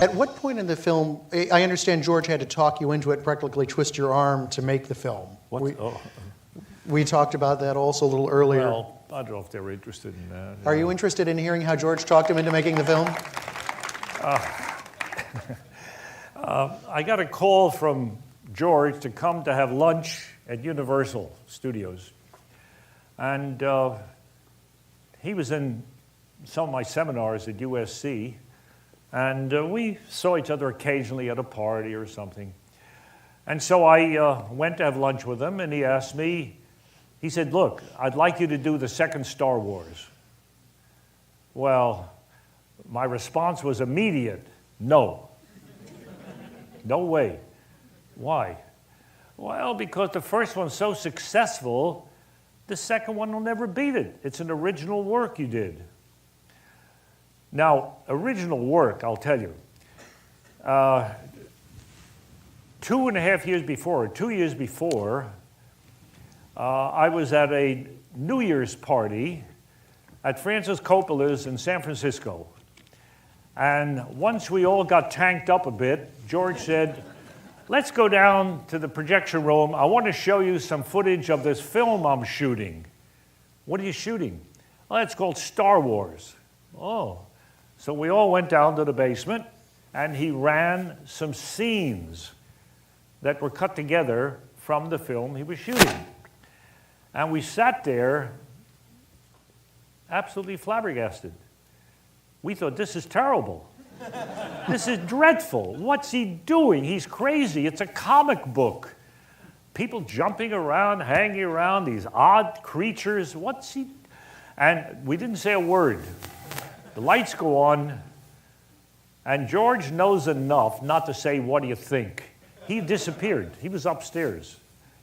At what point in the film, I understand George had to talk you into it, practically twist your arm to make the film. We talked about that also a little earlier. Well, I don't know if they were interested in that. Are you interested in hearing how George talked him into making the film? I got a call from George to come to have lunch at Universal Studios. And he was in some of my seminars at USC. And we saw each other occasionally at a party or something. And so I went to have lunch with him, and he asked me, he said, look, I'd like you to do the second Star Wars. Well, my response was immediate, no. No way. Why? Well, because the first one's so successful, the second one will never beat it. It's an original work you did. Now, original work, I'll tell you. 2.5 years before, or 2 years before, I was at a New Year's party at Francis Coppola's in San Francisco. And once we all got tanked up a bit, George said, let's go down to the projection room. I want to show you some footage of this film I'm shooting. What are you shooting? Oh, it's called Star Wars. Oh. So we all went down to the basement, and he ran some scenes that were cut together from the film he was shooting. And we sat there absolutely flabbergasted. We thought, this is terrible. This is dreadful. What's he doing? He's crazy. It's a comic book. People jumping around, hanging around, these odd creatures. What's he? And we didn't say a word. The lights go on, and George knows enough not to say, what do you think? He disappeared. He was upstairs,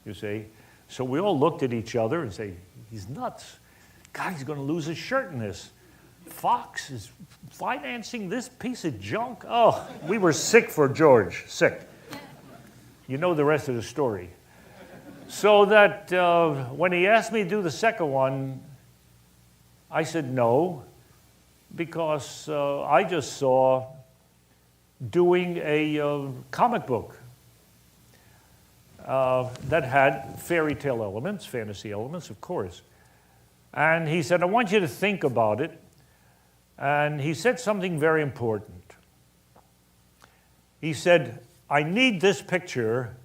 you see. So we all looked at each other and say, he's nuts. God, he's going to lose his shirt in this. Fox is financing this piece of junk? Oh, we were sick for George, sick. You know the rest of the story. So that when he asked me to do the second one, I said no, because I just saw doing a comic book that had fairy tale elements, fantasy elements, of course. And he said, I want you to think about it. And he said something very important. He said, I need this picture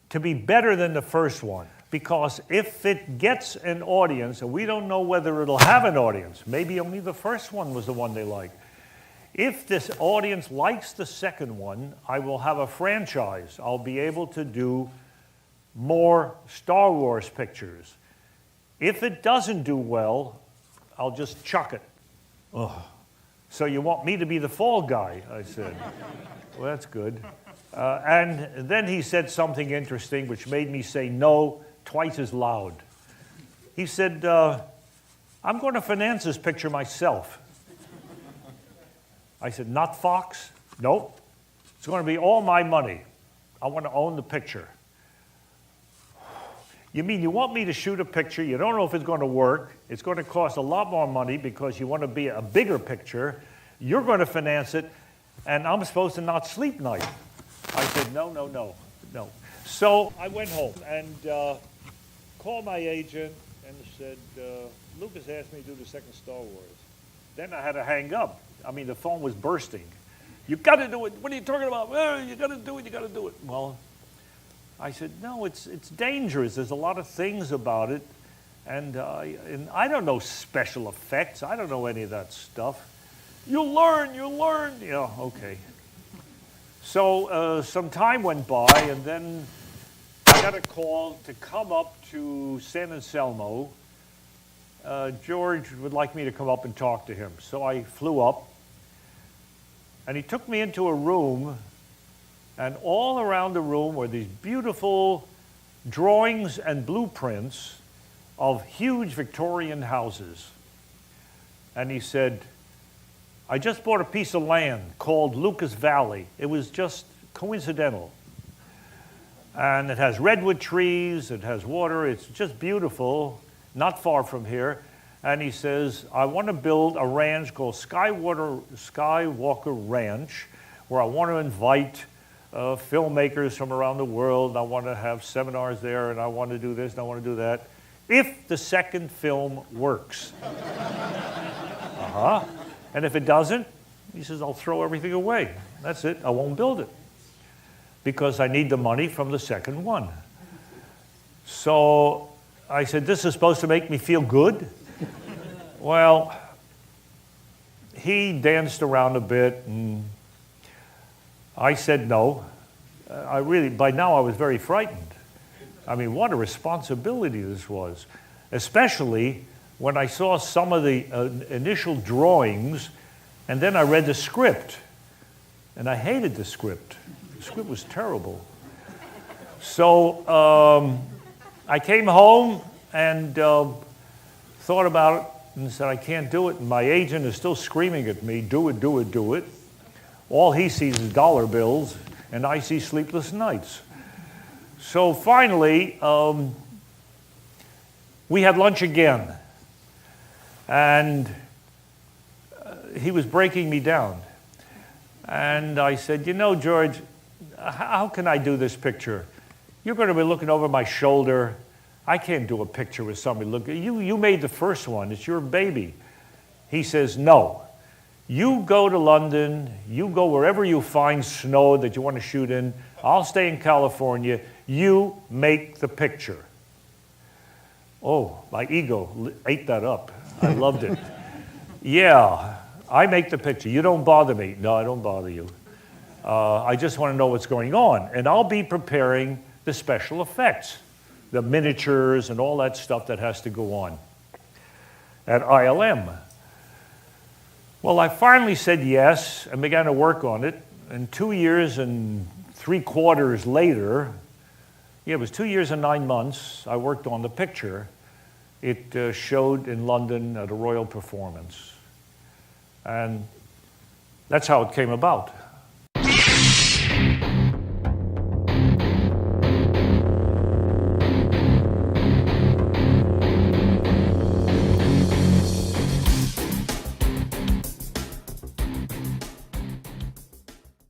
to be better than the first one, because if it gets an audience, and we don't know whether it'll have an audience, maybe only the first one was the one they liked. If this audience likes the second one, I will have a franchise. I'll be able to do more Star Wars pictures. If it doesn't do well, I'll just chuck it. Oh. So you want me to be the fall guy, I said. Well, that's good. And then he said something interesting which made me say no twice as loud. He said, I'm going to finance this picture myself. I said, not Fox? Nope. It's going to be all my money. I want to own the picture. You mean you want me to shoot a picture, you don't know if it's going to work, it's going to cost a lot more money because you want to be a bigger picture, you're going to finance it, and I'm supposed to not sleep night. I said, no. So I went home and called my agent and said, Lucas asked me to do the second Star Wars. Then I had to hang up. I mean, the phone was bursting. You got to do it. What are you talking about? You got to do it. Well, I said, no, it's dangerous. There's a lot of things about it. And I don't know special effects. I don't know any of that stuff. You'll learn. Yeah, okay. So some time went by, and then I got a call to come up to San Anselmo. George would like me to come up and talk to him. So I flew up, and he took me into a room, and all around the room were these beautiful drawings and blueprints of huge Victorian houses. And he said, I just bought a piece of land called Lucas Valley. It was just coincidental. And it has redwood trees, it has water, it's just beautiful, not far from here. And he says, I want to build a ranch called Skywalker Ranch, where I want to invite filmmakers from around the world, and I want to have seminars there, and I want to do this, and I want to do that, if the second film works. And if it doesn't, he says, I'll throw everything away. That's it. I won't build it because I need the money from the second one. So I said, this is supposed to make me feel good? Well, he danced around a bit, and I said no. By now I was very frightened. I mean, what a responsibility this was, especially when I saw some of the initial drawings, and then I read the script, and I hated the script. The script was terrible. So I came home and thought about it and said, I can't do it. And my agent is still screaming at me, do it, do it, do it. All he sees is dollar bills, and I see sleepless nights. So finally, we had lunch again. And he was breaking me down. And I said, you know, George, how can I do this picture? You're going to be looking over my shoulder. I can't do a picture with somebody looking. You made the first one. It's your baby. He says, no. You go to London. You go wherever you find snow that you want to shoot in. I'll stay in California. You make the picture. Oh, my ego ate that up. I loved it. Yeah, I make the picture. You don't bother me. No, I don't bother you. I just want to know what's going on. And I'll be preparing the special effects, the miniatures and all that stuff that has to go on at ILM. Well, I finally said yes and began to work on it. And 2 years and 3/4 later, it was 2 years and 9 months, I worked on the picture. It showed in London at a royal performance. And that's how it came about.